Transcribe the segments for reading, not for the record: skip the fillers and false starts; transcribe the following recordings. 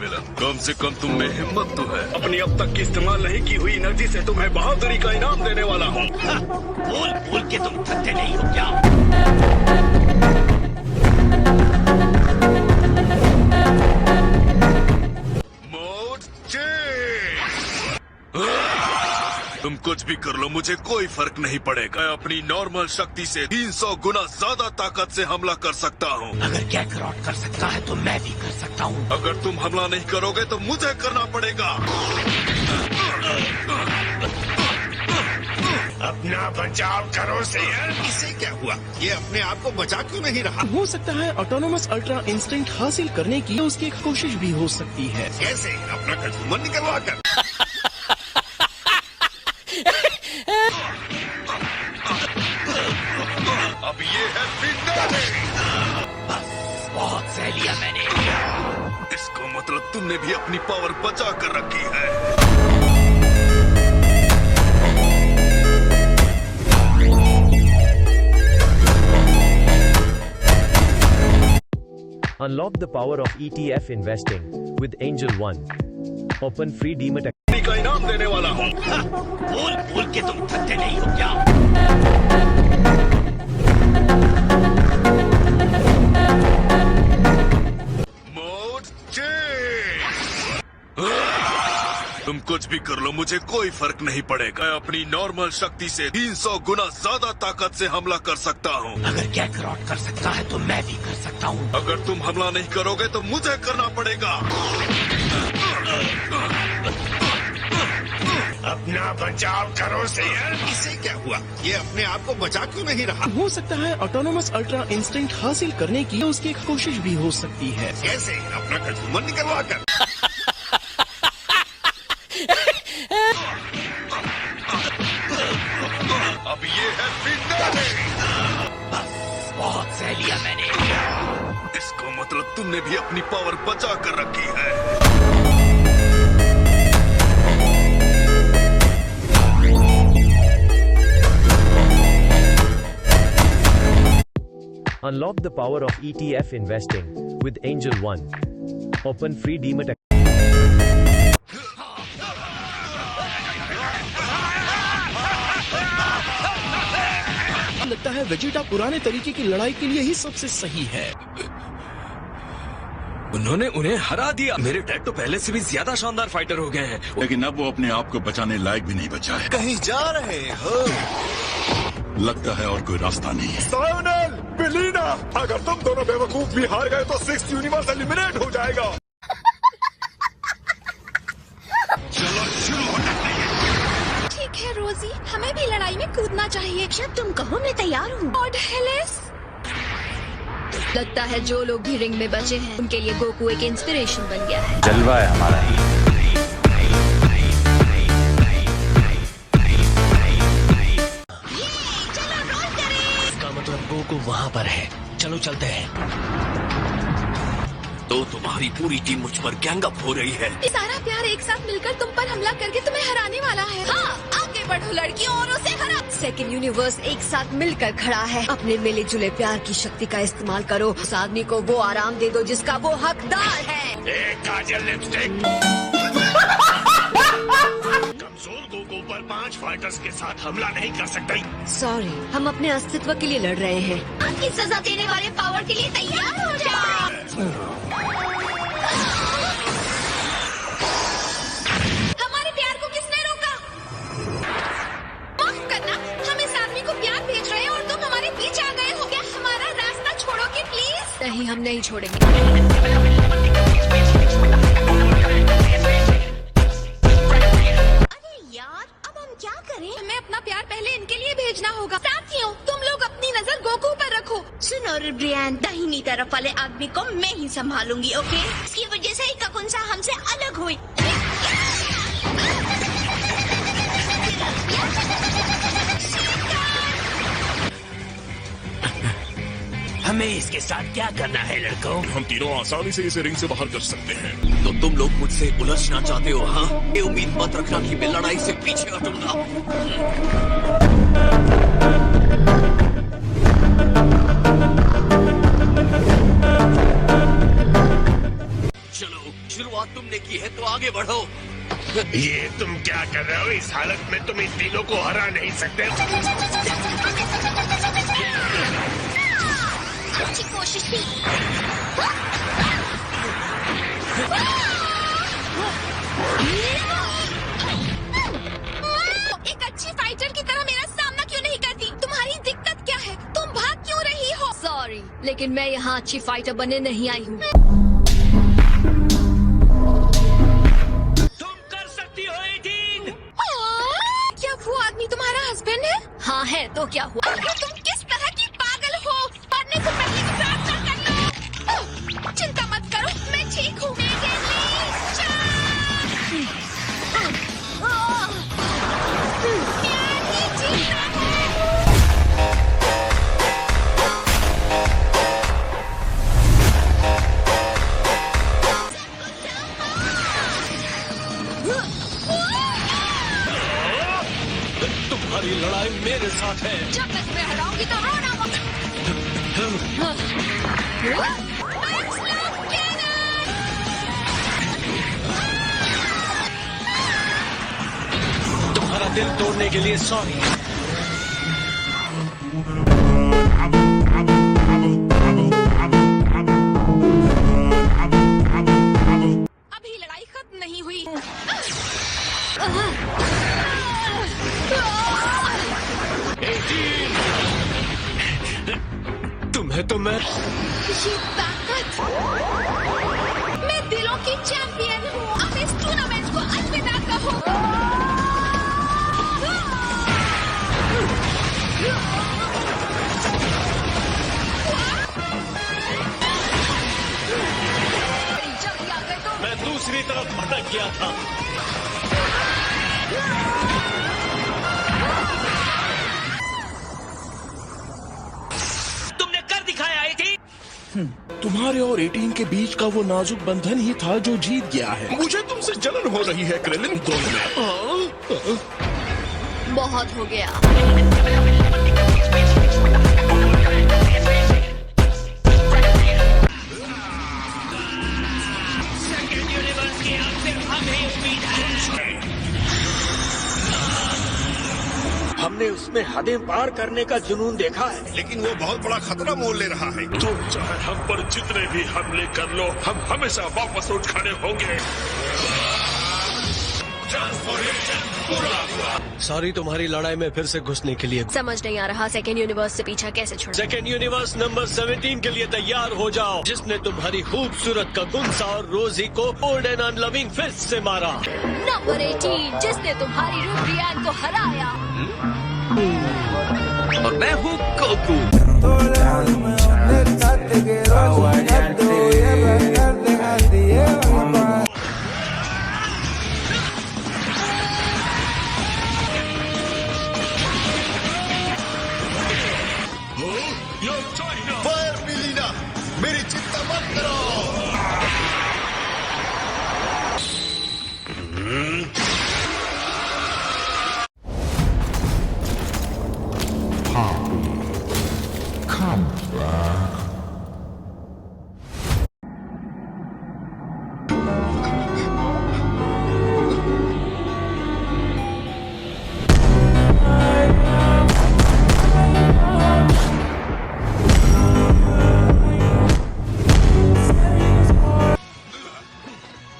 मिला। कम से कम तुम में हिम्मत तो है। अपनी अब तक की इस्तेमाल नहीं की हुई एनर्जी से तुम्हें बहादुरी का इनाम देने वाला हूँ। बोल बोल के तुम थकते नहीं हो क्या? Mode change. तुम कुछ भी कर लो, मुझे कोई फर्क नहीं पड़ेगा। मैं अपनी नॉर्मल शक्ति से 300 गुना ज्यादा ताकत से हमला कर सकता हूँ। अगर कैकरॉट कर सकता है तो मैं भी कर सकता हूँ। अगर तुम हमला नहीं करोगे तो मुझे करना पड़ेगा। अपना बचाव करो शेर। इसे क्या हुआ? ये अपने आप को बचा क्यों नहीं रहा? हो सकता है ऑटोनोमस अल्ट्रा इंस्टिंक्ट हासिल करने की उसकी एक कोशिश भी हो सकती है। कैसे? अपना कंज्यूमर निकलवा कर। अब ये है फिनाले। बस बहुत सह लिया मैंने। इसका मतलब तुमने भी अपनी पावर बचा कर रखी है। Unlock the power of ETF investing with Angel One. Open free Demat account. का इनाम देने वाला हूँ। बोल बोल के तुम थकते नहीं हो क्या? Mode change. तुम कुछ भी कर लो, मुझे कोई फर्क नहीं पड़ेगा। मैं अपनी नॉर्मल शक्ति से 300 गुना ज्यादा ताकत से हमला कर सकता हूँ। अगर कैकरॉट कर सकता है तो मैं भी कर सकता हूँ। अगर तुम हमला नहीं करोगे तो मुझे करना पड़ेगा। अपना बचाव करो शेर। इसे क्या हुआ? ये अपने आप को बचा क्यों नहीं रहा? हो सकता है ऑटोनोमस अल्ट्रा इंस्टिंक्ट हासिल करने की उसकी एक कोशिश भी हो सकती है। कैसे? अपना कंज्यूमर निकलवा कर। अब ये है फिनाले। बस बहुत सह लिया मैंने। इसका मतलब तुमने भी अपनी पावर बचा कर रखी है। Unlock the power of ETF investing with Angel One. Open free Demat account. लगता है वेजिटा पुराने तरीके की लड़ाई के लिए ही सबसे सही है। उन्होंने उन्हें हरा दिया। मेरे डैड तो पहले से भी ज्यादा शानदार फाइटर हो गए हैं। लेकिन अब वो अपने आप को बचाने लायक भी नहीं बचा है। कहीं जा रहे हो? लगता है और कोई रास्ता नहीं है। सायोनल, बेलिना, अगर तुम दोनों बेवकूफ भी हार गए तो 6th यूनिवर्स एलिमिनेट हो जाएगा। ठीक है रोजी, हमें भी लड़ाई में कूदना चाहिए। जब तुम कहो मैं तैयार हूँ। और हेलेस, लगता है जो लोग भी रिंग में बचे हैं उनके लिए गोकू एक इंस्पिरेशन बन गया है। जलवा है हमारा। चलो रोल करें। इसका मतलब गोकू वहाँ पर है। चलो चलते हैं। तो तुम्हारी पूरी टीम मुझ पर गैंग अप हो रही है। ये सारा प्यार एक साथ मिलकर तुम पर हमला करके तुम्हें हराने वाला है। हाँ, आगे बढ़ो लड़कियों और उसे हरा। सेकंड यूनिवर्स एक साथ मिलकर खड़ा है। अपने मिले जुले प्यार की शक्ति का इस्तेमाल करो। उस आदमी को वो आराम दे दो जिसका वो हकदार है। एक काजल लिपस्टिक। कमजोर गोकू पर 5 फाइटर्स के साथ हमला नहीं कर सकते। सॉरी, हम अपने अस्तित्व के लिए लड़ रहे हैं। आपकी सजा देने वाले पावर के लिए तैयार हो जाओ। हमारे प्यार को किसने रोका? माफ करना, हम इस आदमी को प्यार भेज रहे हैं और तुम हमारे पीछे आ गए हो। क्या हमारा रास्ता छोड़ोगे प्लीज? नहीं, हम नहीं छोड़ेंगे। क्या करें? हमें अपना प्यार पहले इनके लिए भेजना होगा। साथियों, तुम लोग अपनी नजर गोकू पर रखो। सुनो ब्रियान, दाहिनी तरफ वाले आदमी को मैं ही संभालूंगी, ओके? इसकी वजह से ही ककुंसा हमसे अलग हुई। हमें इसके साथ क्या करना है लड़कों? हम तीनों आसानी से इसे रिंग से बाहर कर सकते हैं। तो तुम लोग मुझसे उलझना चाहते हो? हाँ, ये उम्मीद मत रखना कि मैं लड़ाई से पीछे हटूंगा। चलो शुरुआत तुमने की है तो आगे बढ़ो। ये तुम क्या कर रहे हो? इस हालत में तुम इन तीनों को हरा नहीं सकते। अच्छी कोशिश थी। एक अच्छी फाइटर की तरह मेरा सामना क्यों नहीं करती? तुम्हारी दिक्कत क्या है? तुम भाग क्यों रही हो? सॉरी, लेकिन मैं यहाँ अच्छी फाइटर बनने नहीं आई हूँ। तुम कर सकती हो 18। क्या वो आदमी तुम्हारा हस्बैंड है? हाँ है, तो क्या हुआ? तुम किस तरह की पागल हो? मरने से पहले प्रार्थना कर लो। चिंता मत करो, मैं ठीक हूँ। तुम्हारी लड़ाई मेरे साथ है। जब मैं तुम्हें हराऊंगी तो रोना मत। तुम्हारा दिल तोड़ने के लिए सॉरी। अभी लड़ाई खत्म नहीं हुई। तुम्हें तो मैं ये ताकत। मैं दिलों की चैंपियन हूँ। अब इस टूर्नामेंट को अलविदा कहो। जल्दी आ गए तो। मैं दूसरी तरफ भटक गया था। तुमने कर दिखाया 18। तुम्हारे और 18 के बीच का वो नाजुक बंधन ही था जो जीत गया है। मुझे तुमसे जलन हो रही है क्रेलिन। दोनों में बहुत हो गया। सेकंड यूनिवर्स की अब सिर्फ हमें उम्मीद है। हमने उसमें हदें पार करने का जुनून देखा है। लेकिन वो बहुत बड़ा खतरा मोल ले रहा है। तुम चाहे हम पर जितने भी हमले कर लो, हम हमेशा वापस उठ खड़े होंगे। सॉरी तुम्हारी लड़ाई में फिर से घुसने के लिए। समझ नहीं आ रहा सेकेंड यूनिवर्स से पीछा कैसे छोड़ा। सेकेंड यूनिवर्स नंबर 17 के लिए तैयार हो जाओ, जिसने तुम्हारी खूबसूरत का गुंसा और रोजी को ओल्ड एंड अनलविंग फिस्ट से मारा। नंबर 18 जिसने तुम्हारी रूब्रियान को हराया। और मैं हूँ गोकू। फायर मिलीना, मेरी चिंता मत करो।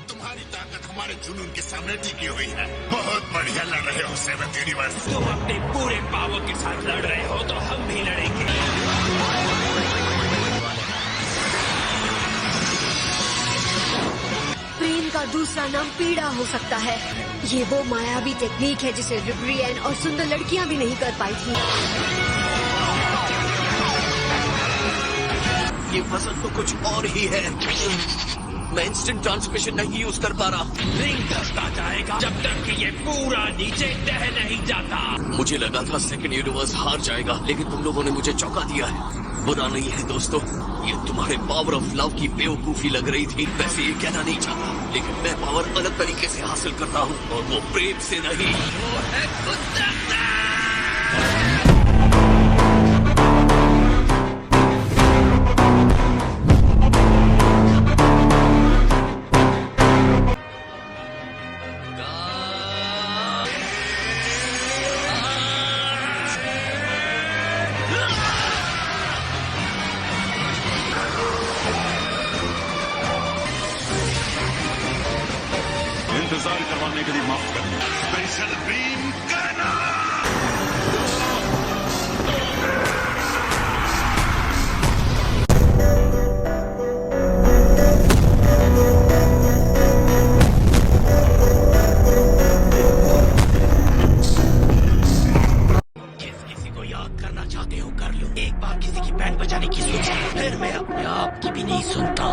तुम्हारी ताकत हमारे जुनून के सामने टिकी हुई है। बहुत बढ़िया लड़ रहे हो सेवंथ यूनिवर्स। तुम अपने पूरे पावर के साथ लड़ रहे हो तो हम भी लड़ेंगे। प्रेम का दूसरा नाम पीड़ा हो सकता है। ये वो मायावी टेक्निक है जिसे रिब्रियन और सुंदर लड़कियां भी नहीं कर पाई थी। ये फसल तो कुछ और ही है। मैं इंस्टेंट ट्रांसमिशन नहीं यूज कर पा रहा। रिंग करता जाएगा जब तक कि ये पूरा नीचे ढह नहीं जाता। मुझे लगा था सेकंड यूनिवर्स हार जाएगा, लेकिन तुम लोगों ने मुझे चौंका दिया है। बुरा नहीं है दोस्तों, ये तुम्हारे पावर ऑफ लव की बेवकूफी लग रही थी। वैसे ये कहना नहीं चाहता, लेकिन मैं पावर अलग तरीके से हासिल करता हूँ, और वो प्रेम से नहीं। वो है कुदरत। इंतजार करवाने के लिए माफ करना। स्पेशल बीम करना। जिस किसी को याद करना चाहते हो कर लो। एक बार किसी की बैंड बजाने की सोची, फिर मैं अपने आप की भी नहीं सुनता।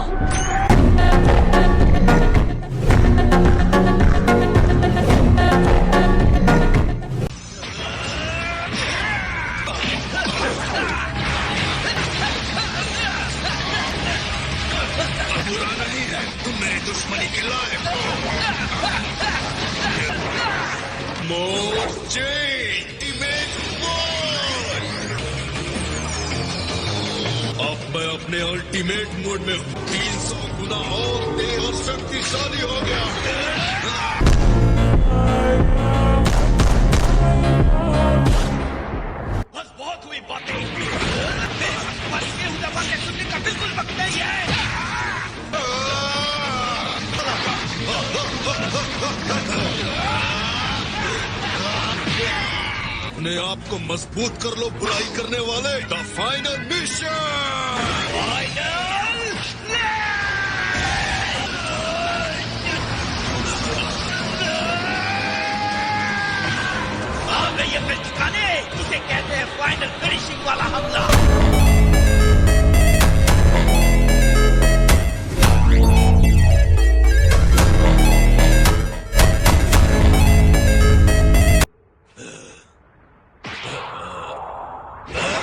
बुरा नहीं है, तुम मेरी दुश्मनी के लायक हो। मोर्चे अल्टीमेट मोड। अब मैं अपने अल्टीमेट मोड में हूँ। 300 गुना और तेज और शक्तिशाली हो गया। बस बहुत हुई बातें। मेरे पास तुम्हारी गेहूं दबा के सुनने का बिल्कुल वक्त नहीं है। अपने आप को मजबूत कर लो बुराई करने वाले। The final mission. ये मिल चुकाने इसे कहते हैं फाइनल फिनिशिंग वाला हमला।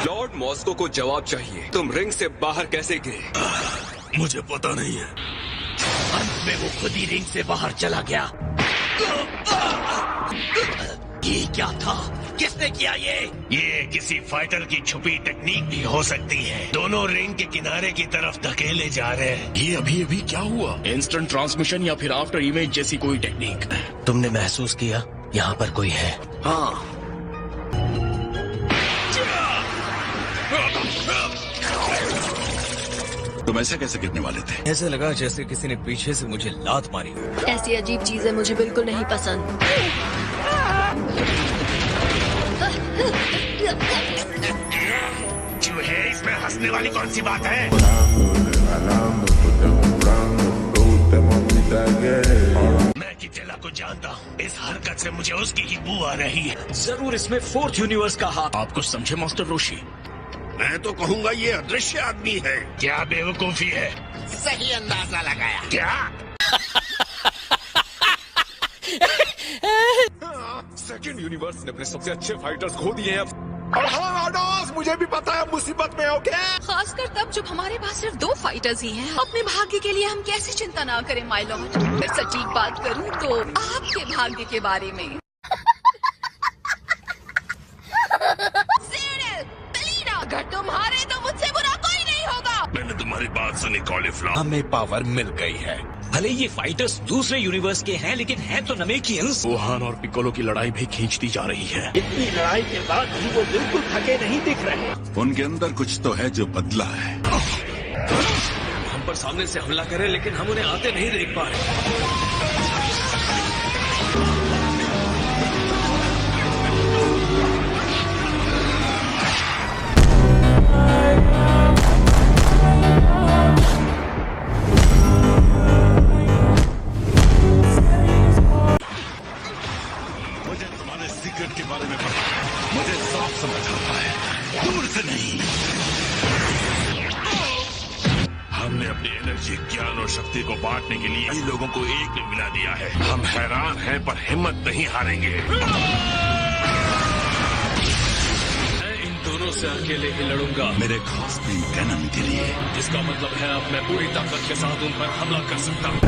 लॉर्ड मॉस्को को जवाब चाहिए। तुम रिंग से बाहर कैसे गिरे? मुझे पता नहीं है। अंत में वो खुद ही रिंग से बाहर चला गया। ये क्या था? किसने किया ये? ये किसी फाइटर की छुपी टेक्निक भी हो सकती है। दोनों रिंग के किनारे की तरफ धकेले जा रहे हैं। ये अभी अभी क्या हुआ? इंस्टेंट ट्रांसमिशन या फिर आफ्टर इमेज जैसी कोई टेक्निक? तुमने महसूस किया यहाँ पर कोई है? हाँ। तुम ऐसे कैसे गिरने वाले थे? ऐसे लगा जैसे किसी ने पीछे से मुझे लात मारी हो। ऐसी अजीब चीजें मुझे बिल्कुल नहीं पसंद। चूहे, इसमें हंसने वाली कौन सी बात है? मैं किटेला को जानता हूँ। इस हरकत से मुझे उसकी ही बू आ रही है। जरूर इसमें फोर्थ यूनिवर्स का हाथ। आप कुछ समझे मास्टर रोशी? मैं तो कहूँगा ये अदृश्य आदमी है। क्या बेवकूफी है? सही अंदाजा लगाया। क्या? सेकंड यूनिवर्स ने अपने सबसे अच्छे फाइटर्स खो दिए हैं अब। और हाँ आडोस, मुझे भी पता है मुसीबत में हो क्या। खासकर तब जब हमारे पास सिर्फ 2 फाइटर्स ही हैं। अपने भाग्य के लिए हम कैसे चिंता ना करें माय लॉर्ड। अगर सटीक बात करूं तो आपके भाग्य के बारे में। सीरियल, बेलिना, अगर तुम हारे तो मुझसे बुरा कोई नहीं होगा। मैंने तुम्हारी बात सुनी कॉलीफ्लावर। हमें पावर मिल गई है। भले ये फाइटर्स दूसरे यूनिवर्स के हैं, लेकिन हैं तो नमेकियंस। वुहान और पिकोलो की लड़ाई भी खींचती जा रही है। इतनी लड़ाई के बाद भी वो बिल्कुल थके नहीं दिख रहे। उनके अंदर कुछ तो है जो बदला है। हम पर सामने से हमला करें, लेकिन हम उन्हें आते नहीं देख पा रहे। मुझे तुम्हारे सीक्रेट के बारे में पता है। मुझे साफ समझ आता है, दूर से नहीं। हमने अपनी एनर्जी, ज्ञान और शक्ति को बांटने के लिए इन लोगों को एक में मिला दिया है। हम हैरान हैं पर हिम्मत नहीं हारेंगे। मैं इन दोनों से अकेले ही लड़ूंगा। मेरे खास दिन कैनन के लिए। जिसका मतलब है अब मैं पूरी ताकत के साथ उन पर हमला कर सकता हूँ।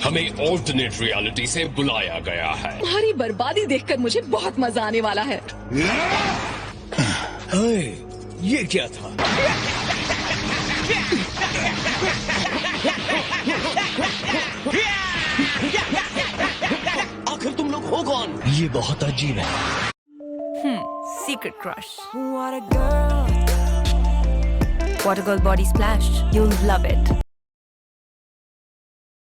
हमें ऑल्टरनेट रियलिटी से बुलाया गया है। तुम्हारी बर्बादी देखकर मुझे बहुत मजा आने वाला है। ये क्या था? आखिर तुम लोग हो कौन? ये बहुत अजीब है। Secret crush. What a girl body splash. You'll love it.